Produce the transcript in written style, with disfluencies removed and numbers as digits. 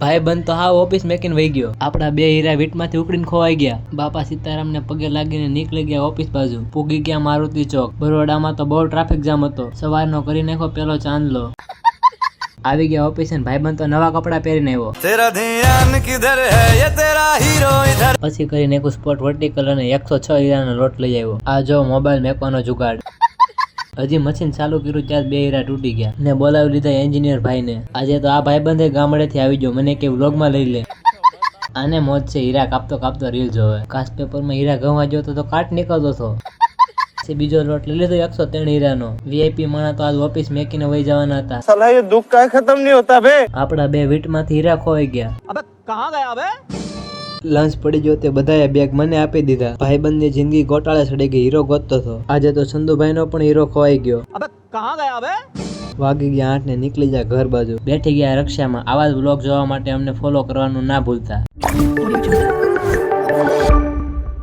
ભાઈ બંધ તો હા ઓફિસ મેકીને વહી ગયો. આપડા બે હીરા વીટમાંથી ઉકળીને ખોવાઈ ગયા. બાપા સીતારામ ને પગે લાગીને નીકળી ગયા ઓફિસ બાજુ. પૂગી ગયા મારુતિ ચોક. બરોડામાં તો બહુ ટ્રાફિક જામ હતો. સવારનો કરી નાખો પેલો ચાંદલો. આવી ગયા ઓફિસ ને ભાઈબંધ તો નવા કપડા પહેરીને આવ્યો. તેરા ધ્યાન કિધર હૈ યે તેરા હીરો ઇધર. પછી કરીને એક સ્પોટ વર્ટિકલ અને 106 હીરાનો લોટ લઈ આવ્યો. આ જો મોબાઈલ મેકવાનો જુગાડ. હજી મશીન ચાલુ કર્યું ત્યાં બે હીરા તૂટી ગયા ને બોલાવી લીધા એન્જિનિયર ભાઈને. આજે તો આ ભાઈબંધે ગામડેથી આવી ગયો. મને કે વ્લોગમાં લઈ લે. આને મોજ છે હીરા કાપતો કાપતો રીલ જોવે. કાચ પેપરમાં હીરા ઘવા ગયો તો કાટ નીકળતો હતો. બીજો લોટ લઈ લીધો 103 હીરાનો. વીઆઈપી માણા તો આજ ઓફિસ મેકીને વહી જવાના હતા. સાલા ये दुख का खत्म नहीं होता बे. આપડા બે વીટમાંથી હીરા ખોવાઈ ગયા. अबे कहां गया बे. લંચ પડી ગયો તે બધાએ બેગ મને આપી દીધા. ભાઈબંધની જિંદગી ગોટાળે ચડી ગઈ. હીરો ગોતતો હતો. આજે તો ચંદુભાઈનો પણ હીરો ખોવાઈ ગયો. अबे कहां गया बे. વાગી ગયા 8 ને નીકળી જા ઘર બાજુ. બેઠી ગયા રક્ષામાં. આવા જ વ્લોગ જોવા માટે અમને ફોલો કરવાનું ના ભૂલતા.